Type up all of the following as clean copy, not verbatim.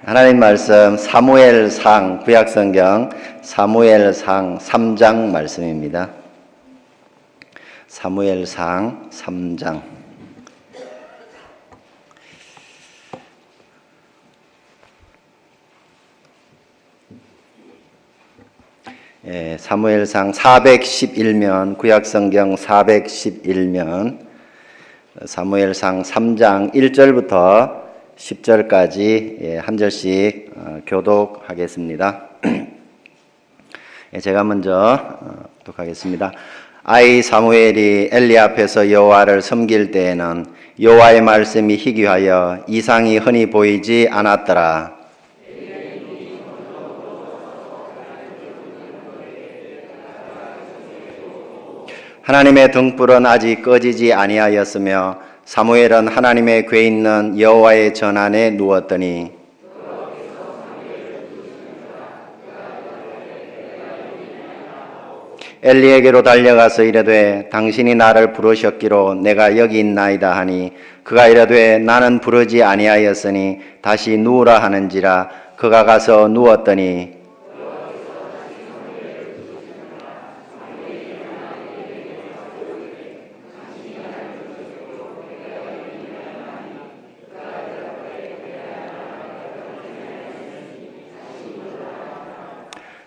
하나님 말씀 사무엘상 구약성경 사무엘상 3장 말씀입니다. 사무엘상 3장. 사무엘상 411면 구약성경 411면 사무엘상 3장 1절부터 10절까지 한 절씩 교독하겠습니다. 제가 먼저 교독하겠습니다. 아이 사무엘이 엘리 앞에서 여호와를 섬길 때에는 여호와의 말씀이 희귀하여 이상이 흔히 보이지 않았더라. 하나님의 등불은 아직 꺼지지 아니하였으며 사무엘은 하나님의 궤 있는 여호와의 전 안에 누웠더니 엘리에게로 달려가서 이르되 당신이 나를 부르셨기로 내가 여기 있나이다 하니 그가 이르되 나는 부르지 아니하였으니 다시 누우라 하는지라 그가 가서 누웠더니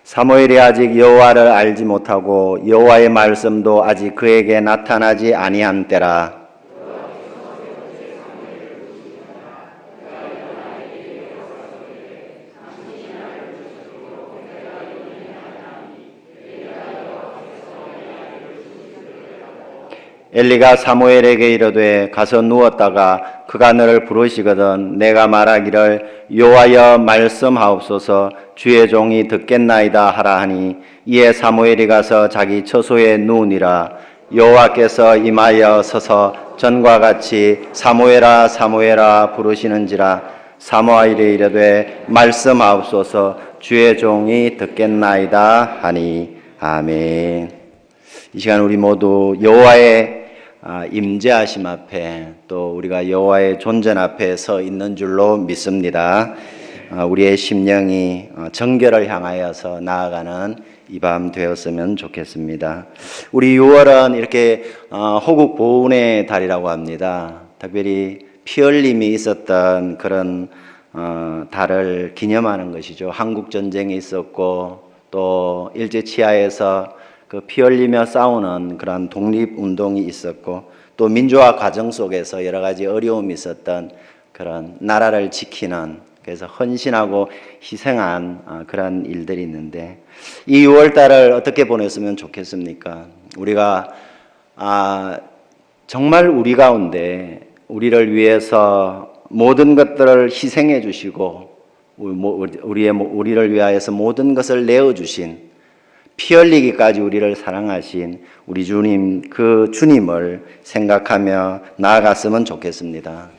사무엘이 아직 여호와를 알지 못하고 여호와의 말씀도 아직 그에게 나타나지 아니한 때라. 엘리가 사무엘에게 이르되 가서 누웠다가 그가 너를 부르시거든 내가 말하기를 여호와여 말씀하옵소서 주의 종이 듣겠나이다 하라 하니 이에 사무엘이 가서 자기 처소에 누우니라. 여호와께서 임하여 서서 전과 같이 사무엘아 사무엘아 부르시는지라. 사무엘이 이르되 말씀하옵소서 주의 종이 듣겠나이다 하니 아멘. 이 시간 우리 모두 여호와의 임재하심 앞에 또 우리가 여호와의 존재 앞에 서 있는 줄로 믿습니다. 우리의 심령이 정결을 향하여서 나아가는 이 밤 되었으면 좋겠습니다. 우리 6월은 이렇게 호국 보훈의 달이라고 합니다. 특별히 피 흘림이 있었던 그런 달을 기념하는 것이죠. 한국 전쟁이 있었고 또 일제 치하에서 그 피 흘리며 싸우는 그런 독립운동이 있었고 또 민주화 과정 속에서 여러 가지 어려움이 있었던 그런 나라를 지키는 그래서 헌신하고 희생한 그런 일들이 있는데 이 6월달을 어떻게 보냈으면 좋겠습니까? 우리가 정말 우리 가운데 우리를 위해서 모든 것들을 희생해 주시고 우리를 위하여서 모든 것을 내어 주신 피 흘리기까지 우리를 사랑하신 우리 주님, 그 주님을 생각하며 나아갔으면 좋겠습니다.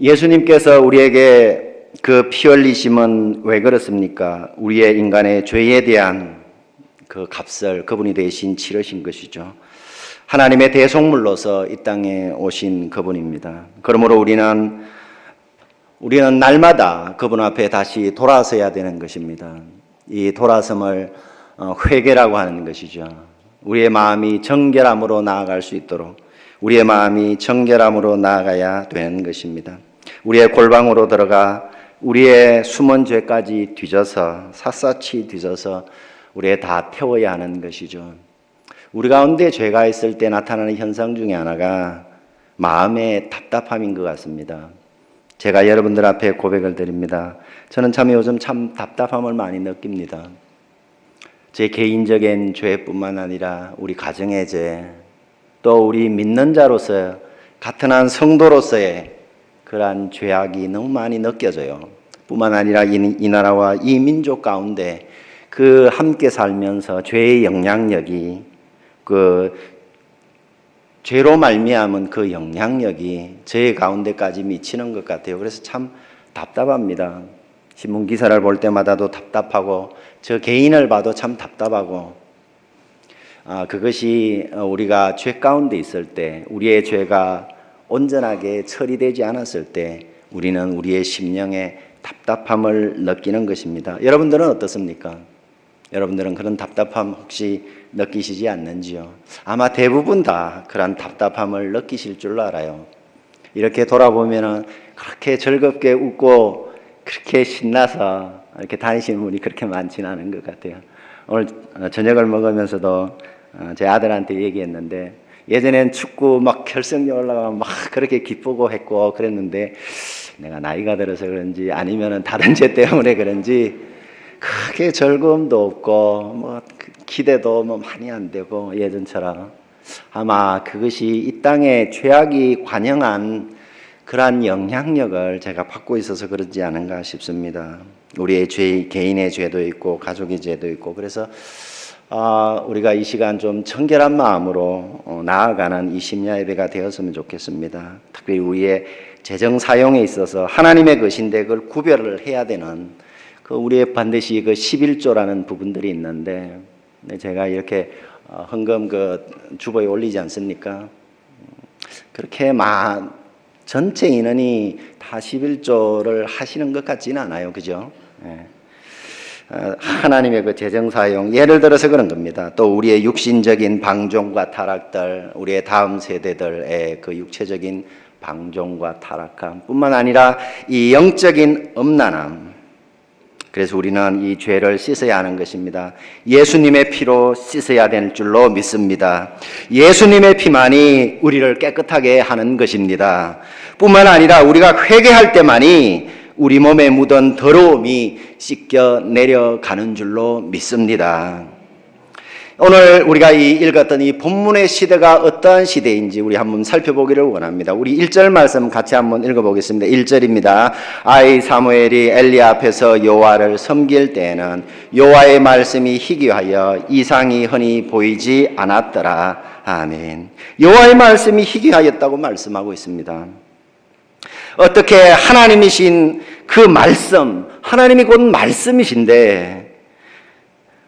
예수님께서 우리에게 그 피 흘리심은 왜 그렇습니까? 우리의 인간의 죄에 대한 그 값을 그분이 대신 치르신 것이죠. 하나님의 대속물로서 이 땅에 오신 그분입니다. 그러므로 우리는 날마다 그분 앞에 다시 돌아서야 되는 것입니다. 이 돌아섬을 회개라고 하는 것이죠. 우리의 마음이 정결함으로 나아갈 수 있도록 우리의 마음이 정결함으로 나아가야 되는 것입니다. 우리의 골방으로 들어가 우리의 숨은 죄까지 뒤져서 샅샅이 뒤져서 우리의 다 태워야 하는 것이죠. 우리 가운데 죄가 있을 때 나타나는 현상 중에 하나가 마음의 답답함인 것 같습니다. 제가 여러분들 앞에 고백을 드립니다. 저는 참 요즘 참 답답함을 많이 느낍니다. 제 개인적인 죄뿐만 아니라 우리 가정의 죄, 또 우리 믿는 자로서 같은 한 성도로서의 그러한 죄악이 너무 많이 느껴져요. 뿐만 아니라 이 나라와 이 민족 가운데 그 함께 살면서 죄의 영향력이 죄로 말미암은 그 영향력이 저희 가운데까지 미치는 것 같아요. 그래서 참 답답합니다. 신문 기사를 볼 때마다도 답답하고 저 개인을 봐도 참 답답하고 그것이 우리가 죄 가운데 있을 때 우리의 죄가 온전하게 처리되지 않았을 때 우리는 우리의 심령에 답답함을 느끼는 것입니다. 여러분들은 어떻습니까? 여러분들은 그런 답답함 혹시 느끼시지 않는지요? 아마 대부분 다 그런 답답함을 느끼실 줄 알아요. 이렇게 돌아보면은 그렇게 즐겁게 웃고 그렇게 신나서 이렇게 다니시는 분이 그렇게 많지는 않은 것 같아요. 오늘 저녁을 먹으면서도 제 아들한테 얘기했는데, 예전엔 축구 막 결승전 올라가면 막 그렇게 기쁘고 했고 그랬는데, 내가 나이가 들어서 그런지 아니면은 다른 죄 때문에 그런지 크게 즐거움도 없고 뭐 기대도 뭐 많이 안 되고 예전처럼, 아마 그것이 이 땅에 죄악이 관영한 그러한 영향력을 제가 받고 있어서 그러지 않은가 싶습니다. 우리의 죄, 개인의 죄도 있고 가족의 죄도 있고, 그래서 우리가 이 시간 좀 청결한 마음으로 나아가는 이 심야 예배가 되었으면 좋겠습니다. 특별히 우리의 재정 사용에 있어서 하나님의 것인데 그걸 구별을 해야 되는 우리의 반드시 11조라는 부분들이 있는데, 제가 이렇게 헌금 주보에 올리지 않습니까? 그렇게 전체 인원이 다 11조를 하시는 것 같지는 않아요. 그죠? 하나님의 재정 사용, 예를 들어서 그런 겁니다. 또 우리의 육신적인 방종과 타락들, 우리의 다음 세대들의 육체적인 방종과 타락함 뿐만 아니라 이 영적인 음란함, 그래서 우리는 이 죄를 씻어야 하는 것입니다. 예수님의 피로 씻어야 될 줄로 믿습니다. 예수님의 피만이 우리를 깨끗하게 하는 것입니다. 뿐만 아니라 우리가 회개할 때만이 우리 몸에 묻은 더러움이 씻겨 내려가는 줄로 믿습니다. 오늘 우리가 읽었던 이 본문의 시대가 어떠한 시대인지 우리 한번 살펴보기를 원합니다. 우리 1절 말씀 같이 한번 읽어보겠습니다. 1절입니다. 아이 사무엘이 엘리 앞에서 여호와를 섬길 때에는 여호와의 말씀이 희귀하여 이상이 흔히 보이지 않았더라. 아멘. 여호와의 말씀이 희귀하였다고 말씀하고 있습니다. 어떻게 하나님이신 그 말씀, 하나님이 곧 말씀이신데,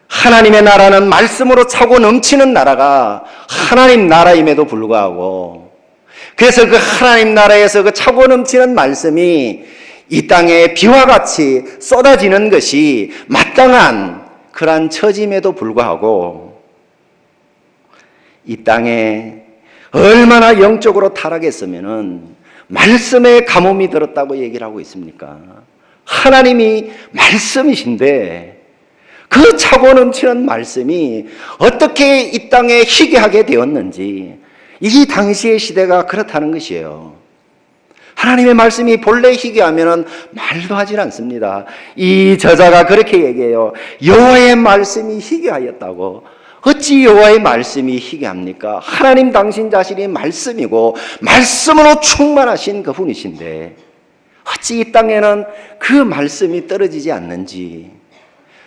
하나님의 나라는 말씀으로 차고 넘치는 나라가 하나님 나라임에도 불구하고, 그래서 그 하나님 나라에서 그 차고 넘치는 말씀이 이 땅에 비와 같이 쏟아지는 것이 마땅한 그러한 처짐에도 불구하고, 이 땅에 얼마나 영적으로 타락했으면은 말씀에 가뭄이 들었다고 얘기를 하고 있습니까? 하나님이 말씀이신데 그 차고 넘치는 말씀이 어떻게 이 땅에 희귀하게 되었는지, 이 당시의 시대가 그렇다는 것이에요. 하나님의 말씀이 본래 희귀하면 말도 하질 않습니다. 이 저자가 그렇게 얘기해요. 여호와의 말씀이 희귀하였다고. 어찌 여호와의 말씀이 희귀합니까? 하나님 당신 자신이 말씀이고 말씀으로 충만하신 그분이신데 어찌 이 땅에는 그 말씀이 떨어지지 않는지,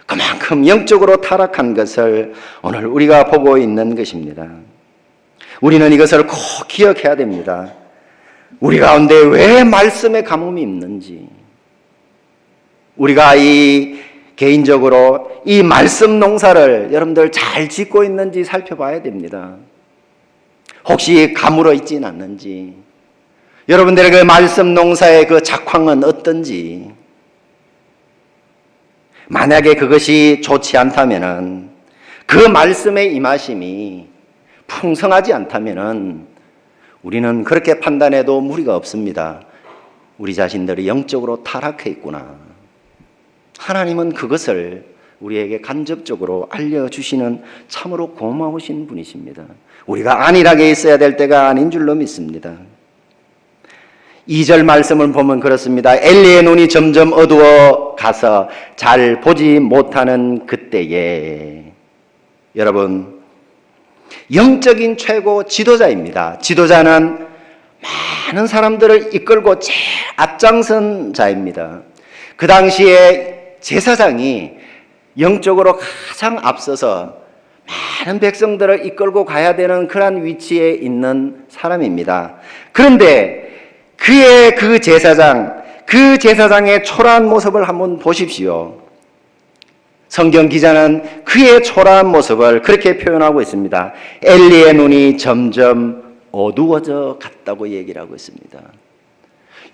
그만큼 영적으로 타락한 것을 오늘 우리가 보고 있는 것입니다. 우리는 이것을 꼭 기억해야 됩니다. 우리 가운데 왜 말씀의 가뭄이 있는지, 우리가 개인적으로 이 말씀 농사를 여러분들 잘 짓고 있는지 살펴봐야 됩니다. 혹시 가물어 있지는 않는지, 여러분들의 그 말씀 농사의 그 작황은 어떤지, 만약에 그것이 좋지 않다면은, 그 말씀의 임하심이 풍성하지 않다면은 우리는 그렇게 판단해도 무리가 없습니다. 우리 자신들이 영적으로 타락해 있구나. 하나님은 그것을 우리에게 간접적으로 알려주시는 참으로 고마우신 분이십니다. 우리가 안일하게 있어야 될 때가 아닌 줄로 믿습니다. 2절 말씀을 보면 그렇습니다. 엘리의 눈이 점점 어두워 가서 잘 보지 못하는 그때에, 여러분, 영적인 최고 지도자입니다. 지도자는 많은 사람들을 이끌고 제일 앞장선 자입니다. 그 당시에 제사장이 영적으로 가장 앞서서 많은 백성들을 이끌고 가야 되는 그런 위치에 있는 사람입니다. 그런데 그의 그 제사장의 초라한 모습을 한번 보십시오. 성경 기자는 그의 초라한 모습을 그렇게 표현하고 있습니다. 엘리의 눈이 점점 어두워져 갔다고 얘기를 하고 있습니다.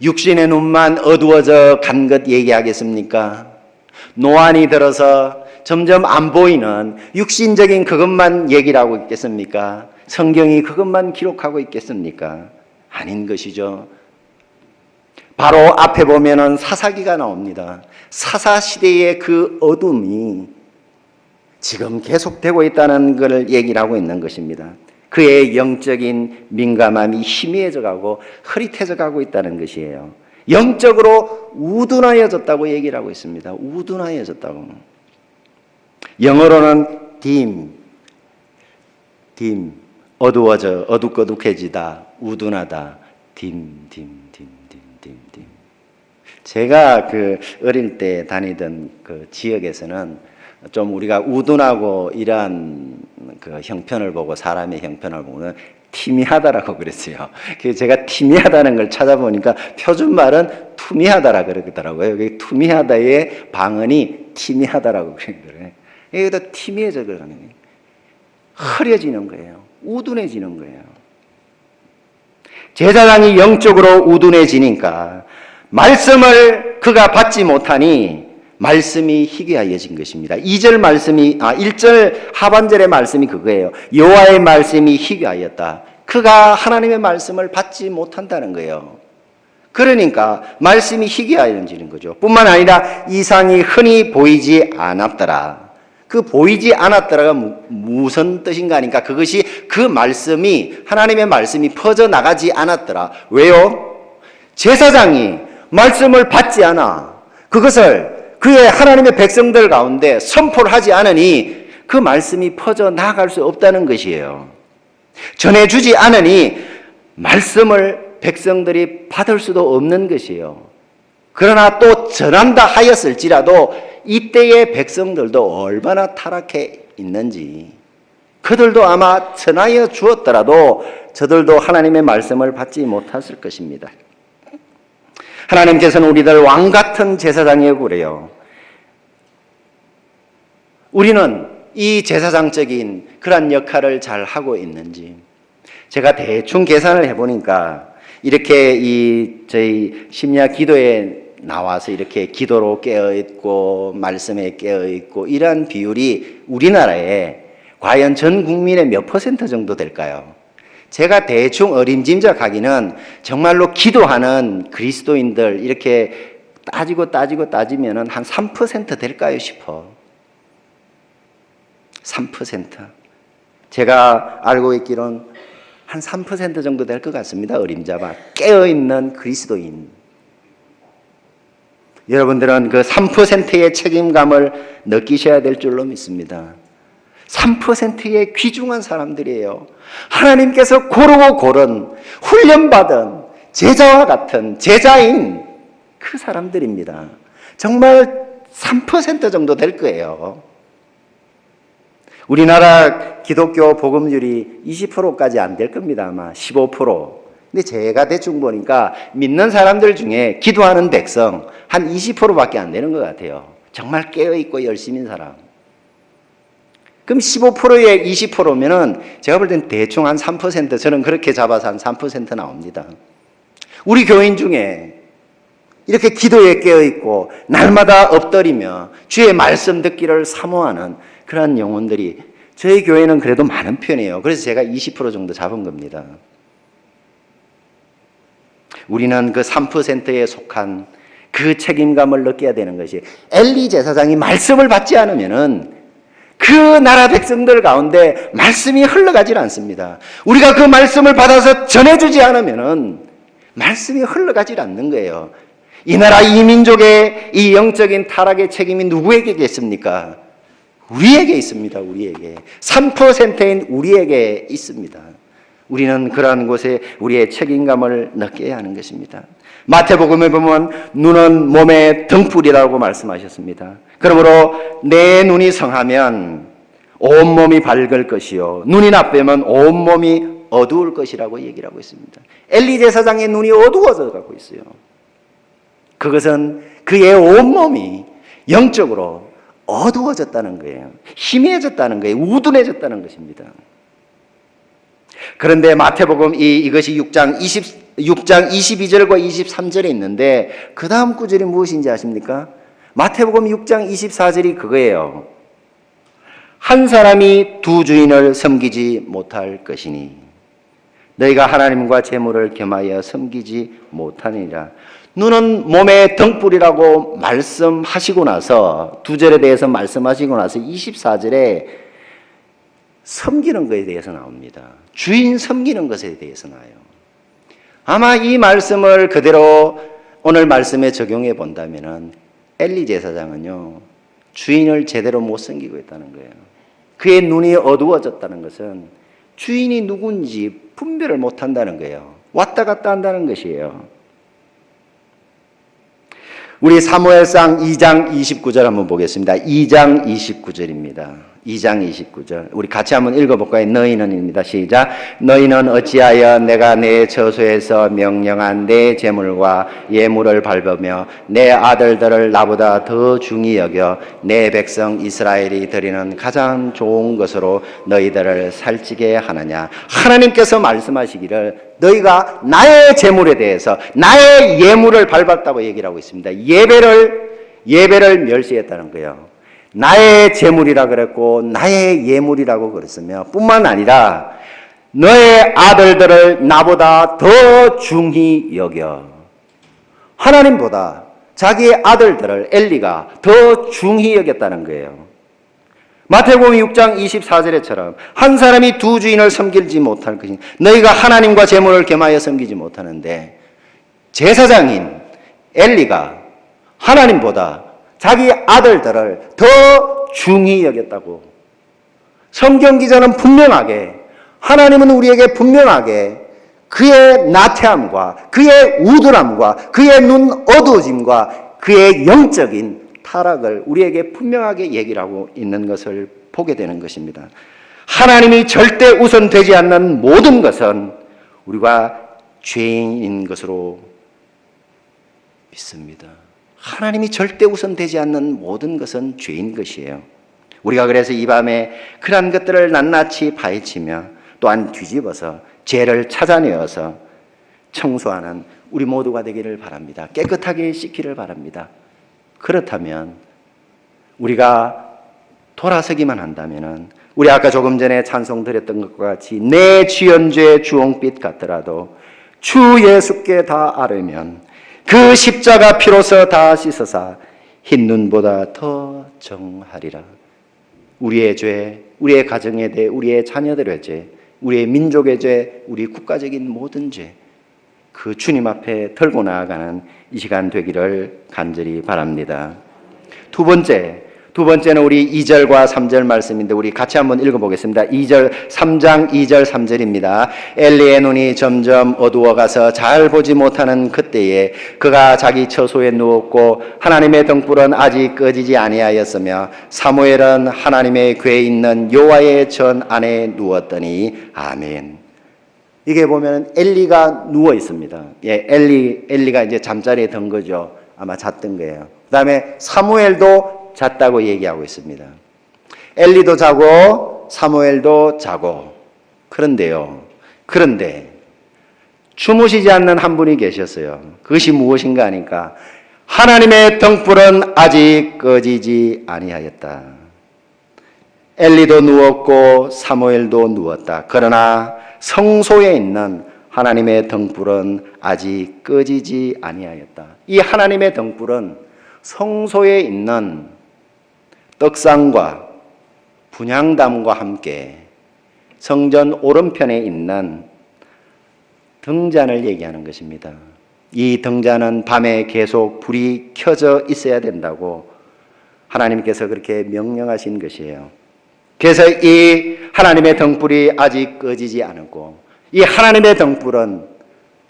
육신의 눈만 어두워져 간 것 얘기하겠습니까? 노안이 들어서 점점 안 보이는 육신적인 그것만 얘기를 하고 있겠습니까? 성경이 그것만 기록하고 있겠습니까? 아닌 것이죠. 바로 앞에 보면은 사사기가 나옵니다. 사사시대의 그 어둠이 지금 계속되고 있다는 것을 얘기를 하고 있는 것입니다. 그의 영적인 민감함이 희미해져 가고 흐릿해져 가고 있다는 것이에요. 영적으로 우둔하여졌다고 얘기를 하고 있습니다. 우둔하여졌다고. 영어로는 dim, 어두워져, 어둑어둑해지다, 우둔하다, dim. 제가 그 어릴 때 다니던 그 지역에서는 좀 우리가 우둔하고 이러한 그 형편을 보고 사람의 형편을 보면 티미하다라고 그랬어요. 그래서 제가 티미하다는 걸 찾아보니까 표준말은 투미하다라 그러더라고요. 여기 투미하다의 방언이 티미하다라고 그러더라고요. 여기다 티미해져 그러는 거예요. 흐려지는 거예요. 우둔해지는 거예요. 제사장이 영적으로 우둔해지니까 말씀을 그가 받지 못하니 말씀이 희귀하여진 것입니다. 2절 말씀이 1절 하반절의 말씀이 그거예요. 여호와의 말씀이 희귀하였다. 그가 하나님의 말씀을 받지 못한다는 거예요. 그러니까 말씀이 희귀하여지는 거죠. 뿐만 아니라 이상이 흔히 보이지 않았더라. 그 보이지 않았더라가 무슨 뜻인가 하니까 그것이 그 말씀이 하나님의 말씀이 퍼져나가지 않았더라. 왜요? 제사장이 말씀을 받지 않아 그것을 그의 하나님의 백성들 가운데 선포를 하지 않으니 그 말씀이 퍼져나갈 수 없다는 것이에요. 전해주지 않으니 말씀을 백성들이 받을 수도 없는 것이에요. 그러나 또 전한다 하였을지라도 이때의 백성들도 얼마나 타락해 있는지 그들도 아마 전하여 주었더라도 저들도 하나님의 말씀을 받지 못했을 것입니다. 하나님께서는 우리들 왕같은 제사장이라고 그래요. 우리는 이 제사장적인 그런 역할을 잘 하고 있는지 제가 대충 계산을 해보니까 이렇게 저희 심야 기도에 나와서 이렇게 기도로 깨어있고 말씀에 깨어있고 이러한 비율이 우리나라에 과연 전 국민의 몇 % 정도 될까요? 제가 대충 어림짐작하기는 정말로 기도하는 그리스도인들 이렇게 따지면은 한 3% 될까요 싶어. 3%. 제가 알고 있기로는 한 3% 정도 될 것 같습니다. 어림잡아 깨어있는 그리스도인. 여러분들은 그 3%의 책임감을 느끼셔야 될 줄로 믿습니다. 3%의 귀중한 사람들이에요. 하나님께서 고르고 고른 훈련받은 제자와 같은 제자인 그 사람들입니다. 정말 3% 정도 될 거예요. 우리나라 기독교 복음률이 20%까지 안 될 겁니다. 아마 15%. 근데 제가 대충 보니까 믿는 사람들 중에 기도하는 백성 한 20%밖에 안 되는 것 같아요. 정말 깨어있고 열심인 사람. 그럼 15%에 20%면은 제가 볼 땐 대충 한 3%, 저는 그렇게 잡아서 한 3% 나옵니다. 우리 교인 중에 이렇게 기도에 깨어있고 날마다 엎드리며 주의 말씀 듣기를 사모하는 그러한 영혼들이 저희 교회는 그래도 많은 편이에요. 그래서 제가 20% 정도 잡은 겁니다. 우리는 그 3%에 속한 그 책임감을 느껴야 되는 것이 엘리 제사장이 말씀을 받지 않으면은 그 나라 백성들 가운데 말씀이 흘러가질 않습니다. 우리가 그 말씀을 받아서 전해주지 않으면은 말씀이 흘러가질 않는 거예요. 이 나라 이 민족의 이 영적인 타락의 책임이 누구에게 있습니까? 우리에게 있습니다. 우리에게. 3%인 우리에게 있습니다. 우리는 그러한 곳에 우리의 책임감을 느껴야 하는 것입니다. 마태복음에 보면 눈은 몸의 등불이라고 말씀하셨습니다. 그러므로 내 눈이 성하면 온몸이 밝을 것이요 눈이 나쁘면 온몸이 어두울 것이라고 얘기를 하고 있습니다. 엘리 제사장의 눈이 어두워져 가고 있어요. 그것은 그의 온몸이 영적으로 어두워졌다는 거예요. 희미해졌다는 거예요. 우둔해졌다는 것입니다. 그런데 마태복음 이것이 6장 6장 22절과 23절에 있는데 그 다음 구절이 무엇인지 아십니까? 마태복음 6장 24절이 그거예요. 한 사람이 두 주인을 섬기지 못할 것이니 너희가 하나님과 재물을 겸하여 섬기지 못하니라. 너는 몸의 등불이라고 말씀하시고 나서 두 절에 대해서 말씀하시고 나서 24절에 섬기는 것에 대해서 나옵니다. 주인 섬기는 것에 대해서 나와요. 아마 이 말씀을 그대로 오늘 말씀에 적용해 본다면은 엘리 제사장은요, 주인을 제대로 못 섬기고 있다는 거예요. 그의 눈이 어두워졌다는 것은 주인이 누군지 분별을 못 한다는 거예요. 왔다 갔다 한다는 것이에요. 우리 사무엘상 2장 29절 한번 보겠습니다. 2장 29절입니다. 2장 29절. 우리 같이 한번 읽어볼까요? 너희는입니다. 시작. 너희는 어찌하여 내가 내 저소에서 명령한 내 재물과 예물을 밟으며 내 아들들을 나보다 더 중히 여겨 내 백성 이스라엘이 드리는 가장 좋은 것으로 너희들을 살찌게 하느냐. 하나님께서 말씀하시기를 너희가 나의 재물에 대해서 나의 예물을 밟았다고 얘기를 하고 있습니다. 예배를 멸시했다는 거예요. 나의 재물이라 그랬고 나의 예물이라고 그랬으며 뿐만 아니라 너의 아들들을 나보다 더 중히 여겨. 하나님보다 자기의 아들들을 엘리가 더 중히 여겼다는 거예요. 마태복음 6장 24절에처럼 한 사람이 두 주인을 섬기지 못할 것이니 너희가 하나님과 재물을 겸하여 섬기지 못하는데 제사장인 엘리가 하나님보다 자기 아들들을 더 중히 여겼다고. 성경 기자는 분명하게, 하나님은 우리에게 분명하게 그의 나태함과 그의 우둔함과 그의 눈 어두워짐과 그의 영적인 타락을 우리에게 분명하게 얘기를 하고 있는 것을 보게 되는 것입니다. 하나님이 절대 우선되지 않는 모든 것은 우리가 죄인인 것으로 믿습니다. 하나님이 절대 우선되지 않는 모든 것은 죄인 것이에요. 우리가 그래서 이 밤에 그러한 것들을 낱낱이 파헤치며 또한 뒤집어서 죄를 찾아내어서 청소하는 우리 모두가 되기를 바랍니다. 깨끗하게 씻기를 바랍니다. 그렇다면 우리가 돌아서기만 한다면 우리 아까 조금 전에 찬송 드렸던 것과 같이 내 지연죄 주홍빛 같더라도 주 예수께 다 아뢰면 그 십자가 피로서 다 씻어사 흰 눈보다 더 정하리라. 우리의 죄, 우리의 가정의 죄, 우리의 자녀들의 죄, 우리의 민족의 죄, 우리 국가적인 모든 죄, 그 주님 앞에 털고 나아가는 이 시간 되기를 간절히 바랍니다. 두 번째는 우리 2절과 3절 말씀인데 우리 같이 한번 읽어보겠습니다. 3장 2절 3절입니다. 엘리의 눈이 점점 어두워가서 잘 보지 못하는 그때에 그가 자기 처소에 누웠고 하나님의 등불은 아직 꺼지지 아니하였으며 사무엘은 하나님의 궤에 있는 여호와의 전 안에 누웠더니 아멘. 이게 보면 엘리가 누워 있습니다. 예, 엘리가 이제 잠자리에 든 거죠. 아마 잤던 거예요. 그 다음에 사무엘도 잤다고 얘기하고 있습니다. 엘리도 자고 사무엘도 자고. 그런데 주무시지 않는 한 분이 계셨어요. 그것이 무엇인가 하니까 하나님의 등불은 아직 꺼지지 아니하였다. 엘리도 누웠고 사무엘도 누웠다. 그러나 성소에 있는 하나님의 등불은 아직 꺼지지 아니하였다. 이 하나님의 등불은 성소에 있는 떡상과 분향담과 함께 성전 오른편에 있는 등잔을 얘기하는 것입니다. 이 등잔은 밤에 계속 불이 켜져 있어야 된다고 하나님께서 그렇게 명령하신 것이에요. 그래서 이 하나님의 등불이 아직 꺼지지 않았고 이 하나님의 등불은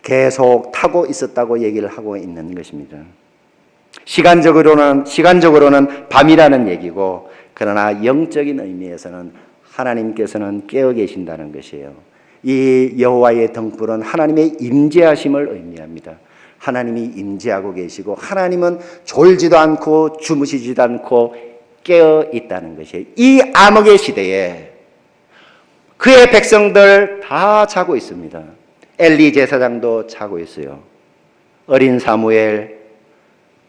계속 타고 있었다고 얘기를 하고 있는 것입니다. 시간적으로는 밤이라는 얘기고 그러나 영적인 의미에서는 하나님께서는 깨어 계신다는 것이에요. 이 여호와의 등불은 하나님의 임재하심을 의미합니다. 하나님이 임재하고 계시고 하나님은 졸지도 않고 주무시지도 않고 깨어 있다는 것이에요. 이 암흑의 시대에 그의 백성들 다 자고 있습니다. 엘리 제사장도 차고 있어요. 어린 사무엘,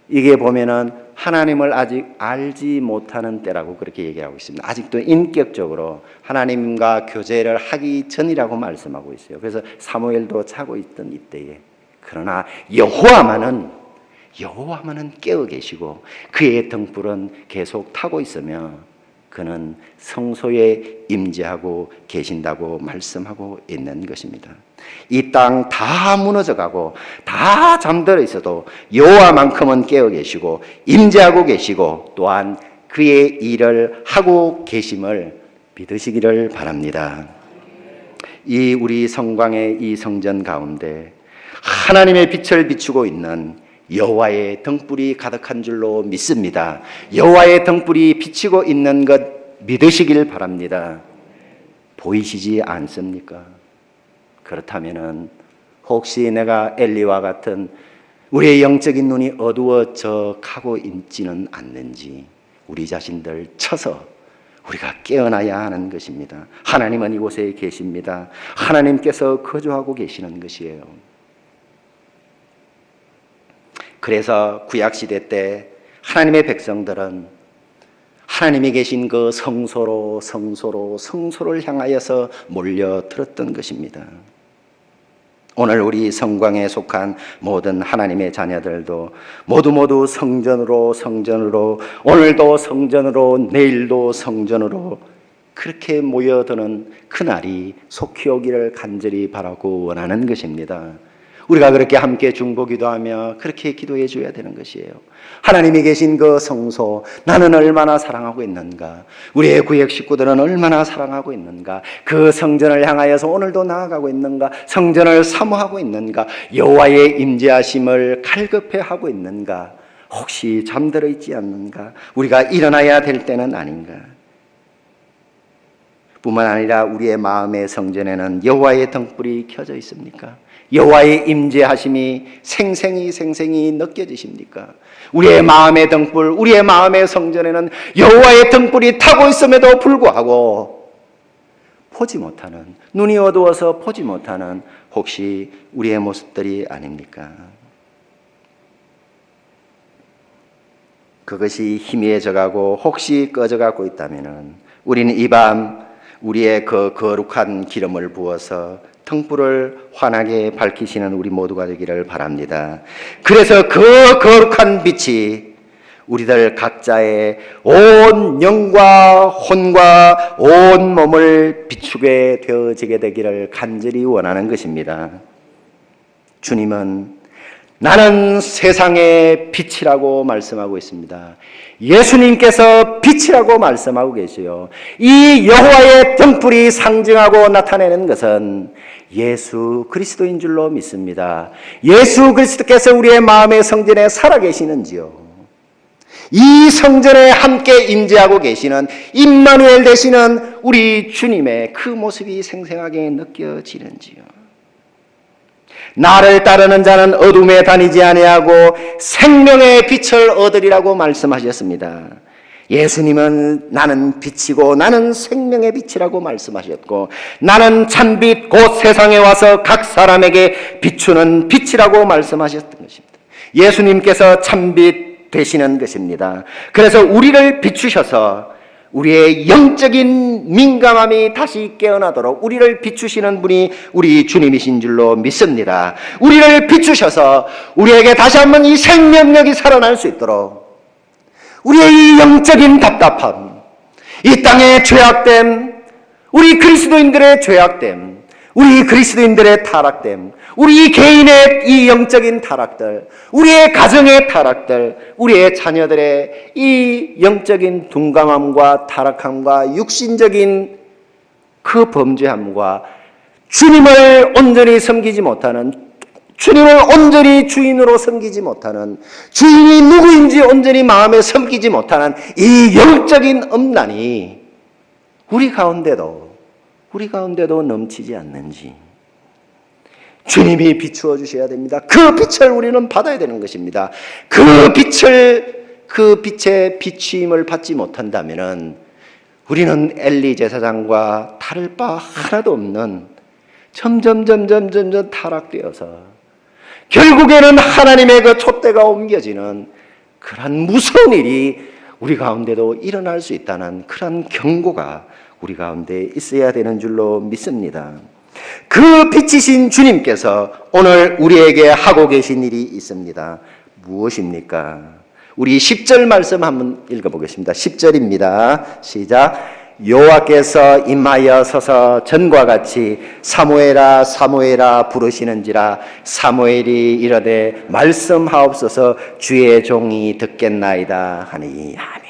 이게 보면은 하나님을 아직 알지 못하는 때라고 그렇게 얘기하고 있습니다. 아직도 인격적으로 하나님과 교제를 하기 전이라고 말씀하고 있어요. 그래서 사무엘도 차고 있던 이때에, 그러나 여호와만은 깨어 계시고 그의 등불은 계속 타고 있으며 그는 성소에 임재하고 계신다고 말씀하고 있는 것입니다. 이 땅 다 무너져가고 다 잠들어 있어도 여호와만큼은 깨어 계시고 임재하고 계시고 또한 그의 일을 하고 계심을 믿으시기를 바랍니다. 이 우리 성광의 이 성전 가운데 하나님의 빛을 비추고 있는 여호와의 등불이 가득한 줄로 믿습니다. 여호와의 등불이 비치고 있는 것 믿으시길 바랍니다. 보이시지 않습니까? 그렇다면은 혹시 내가 엘리와 같은 우리의 영적인 눈이 어두워져 가고 있지는 않는지 우리 자신들 쳐서 우리가 깨어나야 하는 것입니다. 하나님은 이곳에 계십니다. 하나님께서 거주하고 계시는 것이에요. 그래서 구약시대 때 하나님의 백성들은 하나님이 계신 그 성소를 향하여서 몰려들었던 것입니다. 오늘 우리 성광에 속한 모든 하나님의 자녀들도 모두 성전으로 오늘도 성전으로 내일도 성전으로 그렇게 모여드는 그날이 속히 오기를 간절히 바라고 원하는 것입니다. 우리가 그렇게 함께 중보기도하며 그렇게 기도해 줘야 되는 것이에요. 하나님이 계신 그 성소, 나는 얼마나 사랑하고 있는가, 우리의 구역 식구들은 얼마나 사랑하고 있는가, 그 성전을 향하여서 오늘도 나아가고 있는가, 성전을 사모하고 있는가, 여호와의 임재하심을 갈급해하고 있는가, 혹시 잠들어 있지 않는가, 우리가 일어나야 될 때는 아닌가. 뿐만 아니라 우리의 마음의 성전에는 여호와의 등불이 켜져 있습니까? 여호와의 임재하심이 생생히 느껴지십니까? 우리의 마음의 등불, 우리의 마음의 성전에는 여호와의 등불이 타고 있음에도 불구하고 보지 못하는, 눈이 어두워서 보지 못하는 혹시 우리의 모습들이 아닙니까? 그것이 희미해져가고 혹시 꺼져가고 있다면 우리는 이 밤 우리의 그 거룩한 기름을 부어서 등불을 환하게 밝히시는 우리 모두가 되기를 바랍니다. 그래서 그 거룩한 빛이 우리들 각자의 온 영과 혼과 온 몸을 비추게 되어지게 되기를 간절히 원하는 것입니다. 주님은 나는 세상의 빛이라고 말씀하고 있습니다. 예수님께서 빛이라고 말씀하고 계시요. 이 여호와의 등불이 상징하고 나타내는 것은 예수 그리스도인 줄로 믿습니다. 예수 그리스도께서 우리의 마음의 성전에 살아계시는지요. 이 성전에 함께 임재하고 계시는 임마누엘 되시는 우리 주님의 그 모습이 생생하게 느껴지는지요. 나를 따르는 자는 어둠에 다니지 아니하고 생명의 빛을 얻으리라고 말씀하셨습니다. 예수님은 나는 빛이고 나는 생명의 빛이라고 말씀하셨고 나는 참빛 곧 세상에 와서 각 사람에게 비추는 빛이라고 말씀하셨던 것입니다. 예수님께서 참빛 되시는 것입니다. 그래서 우리를 비추셔서 우리의 영적인 민감함이 다시 깨어나도록 우리를 비추시는 분이 우리 주님이신 줄로 믿습니다. 우리를 비추셔서 우리에게 다시 한번 이 생명력이 살아날 수 있도록 우리의 이 영적인 답답함, 이 땅의 죄악됨, 우리 그리스도인들의 죄악됨, 우리 그리스도인들의 타락됨, 우리 개인의 이 영적인 타락들, 우리의 가정의 타락들, 우리의 자녀들의 이 영적인 둔감함과 타락함과 육신적인 그 범죄함과 주님을 온전히 섬기지 못하는, 주님을 온전히 주인으로 섬기지 못하는, 주인이 누구인지 온전히 마음에 섬기지 못하는 이 영적인 음란이 우리 가운데도 넘치지 않는지 주님이 비추어 주셔야 됩니다. 그 빛을 우리는 받아야 되는 것입니다. 그 빛의 비추임을 받지 못한다면 우리는 엘리 제사장과 다를 바 하나도 없는 점점 타락되어서 결국에는 하나님의 그 촛대가 옮겨지는 그런 무서운 일이 우리 가운데도 일어날 수 있다는 그런 경고가 우리 가운데 있어야 되는 줄로 믿습니다. 그 빛이신 주님께서 오늘 우리에게 하고 계신 일이 있습니다. 무엇입니까? 우리 10절 말씀 한번 읽어보겠습니다. 10절입니다. 시작. 여호와께서 임하여 서서 전과 같이 사무엘아 사무엘아 부르시는지라 사무엘이 이르되 말씀하옵소서 주의 종이 듣겠나이다 하니. 아멘.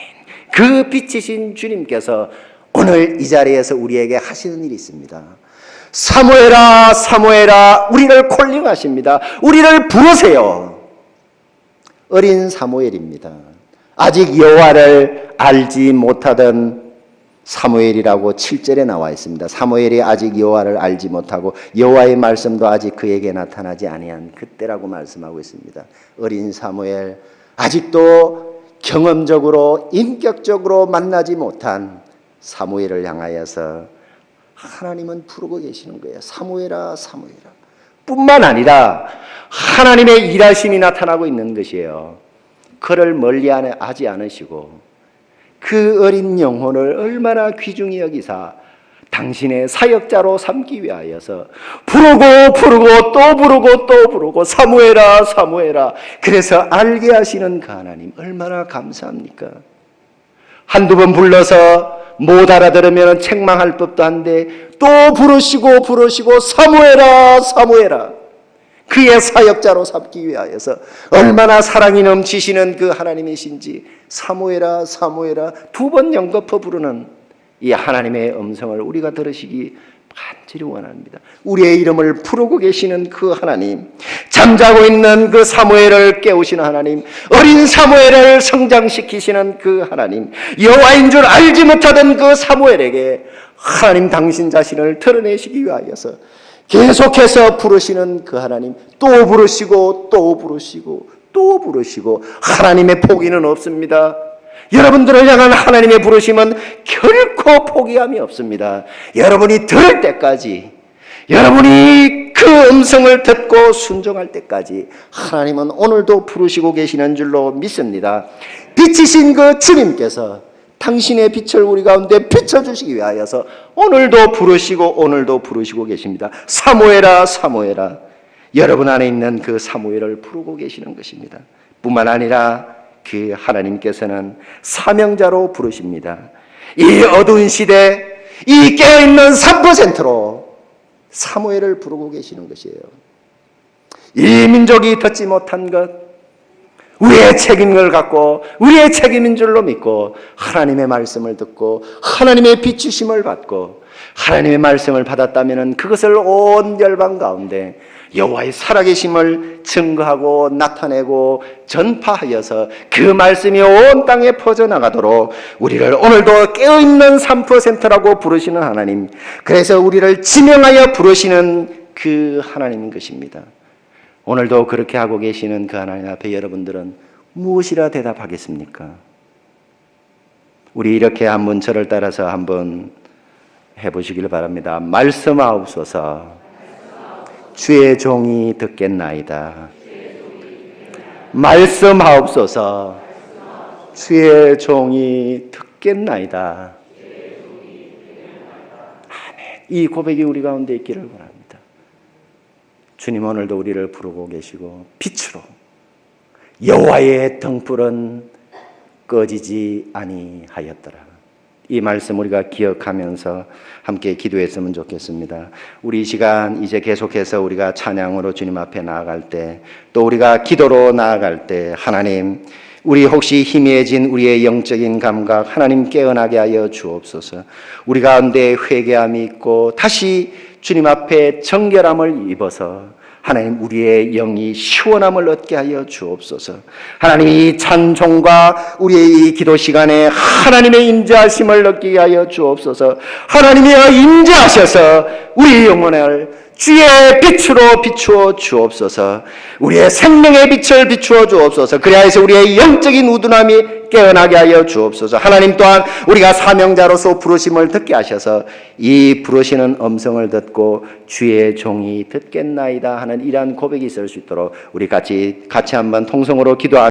그 빛이신 주님께서 오늘 이 자리에서 우리에게 하시는 일이 있습니다. 사무엘아 사무엘아 우리를 콜링하십니다. 우리를 부르세요. 어린 사무엘입니다. 아직 여호와를 알지 못하던 사무엘이라고 7절에 나와 있습니다. 사무엘이 아직 여호와를 알지 못하고 여호와의 말씀도 아직 그에게 나타나지 아니한 그때라고 말씀하고 있습니다. 어린 사무엘, 아직도 경험적으로 인격적으로 만나지 못한 사무엘을 향하여서 하나님은 부르고 계시는 거예요. 사무엘아 사무엘아. 뿐만 아니라 하나님의 일하심이 나타나고 있는 것이에요. 그를 멀리하지 않으시고 그 어린 영혼을 얼마나 귀중히 여기사 당신의 사역자로 삼기 위하여서 부르고 또 부르고 사무엘아 사무엘아. 그래서 알게 하시는 그 하나님 얼마나 감사합니까? 한두 번 불러서 못 알아들으면 책망할 법도 한데 또 부르시고 사무엘아 사무엘아. 그의 사역자로 삼기 위하여서 얼마나 사랑이 넘치시는 그 하나님이신지 사무엘아 사무엘아 두 번 연거푸 부르는 이 하나님의 음성을 우리가 들으시기 간절히 원합니다. 우리의 이름을 부르고 계시는 그 하나님, 잠자고 있는 그 사무엘을 깨우시는 하나님, 어린 사무엘을 성장시키시는 그 하나님, 여호와인 줄 알지 못하던 그 사무엘에게 하나님 당신 자신을 드러내시기 위하여서 계속해서 부르시는 그 하나님, 또 부르시고 하나님의 포기는 없습니다. 여러분들을 향한 하나님의 부르심은 결코 포기함이 없습니다. 여러분이 들을 때까지, 여러분이 그 음성을 듣고 순종할 때까지 하나님은 오늘도 부르시고 계시는 줄로 믿습니다. 빛이신 그 주님께서 당신의 빛을 우리 가운데 비춰주시기 위하여서 오늘도 부르시고 계십니다. 사무엘아 사무엘아. 여러분 안에 있는 그 사무엘을 부르고 계시는 것입니다. 뿐만 아니라 그 하나님께서는 사명자로 부르십니다. 이 어두운 시대, 이 깨어있는 3%로 사무엘을 부르고 계시는 것이에요. 이 민족이 듣지 못한 것, 우리의 책임을 갖고 우리의 책임인 줄로 믿고 하나님의 말씀을 듣고 하나님의 비추심을 받고 하나님의 말씀을 받았다면 그것을 온 열방 가운데 여호와의 살아계심을 증거하고 나타내고 전파하여서 그 말씀이 온 땅에 퍼져나가도록 우리를 오늘도 깨어있는 3%라고 부르시는 하나님, 그래서 우리를 지명하여 부르시는 그 하나님인 것입니다. 오늘도 그렇게 하고 계시는 그 하나님 앞에 여러분들은 무엇이라 대답하겠습니까? 우리 이렇게 한번 저를 따라서 한번 해보시길 바랍니다. 말씀하옵소서. 주의 종이 듣겠나이다. 말씀하옵소서. 주의 종이 듣겠나이다. 아멘. 이 고백이 우리 가운데 있기를 원합니다. 주님 오늘도 우리를 부르고 계시고 빛으로 여호와의 등불은 꺼지지 아니하였더라. 이 말씀 우리가 기억하면서 함께 기도했으면 좋겠습니다. 우리 이 시간 이제 계속해서 우리가 찬양으로 주님 앞에 나아갈 때, 또 우리가 기도로 나아갈 때 하나님, 우리 혹시 희미해진 우리의 영적인 감각 하나님 깨어나게 하여 주옵소서. 우리 가운데 회개함이 있고 다시 주님 앞에 정결함을 입어서 하나님 우리의 영이 시원함을 얻게 하여 주옵소서. 하나님 이 찬송과 우리의 이 기도 시간에 하나님의 인자하심을 얻게 하여 주옵소서. 하나님이 인자하셔서 우리 영혼을 주의 빛으로 비추어 주옵소서. 우리의 생명의 빛을 비추어 주옵소서. 그리하여서 우리의 영적인 우둔함이 깨어나게 하여 주옵소서. 하나님 또한 우리가 사명자로서 부르심을 듣게 하셔서 이 부르시는 음성을 듣고 주의 종이 듣겠나이다 하는 이러한 고백이 있을 수 있도록 우리 같이 한번 통성으로 기도하겠습니다.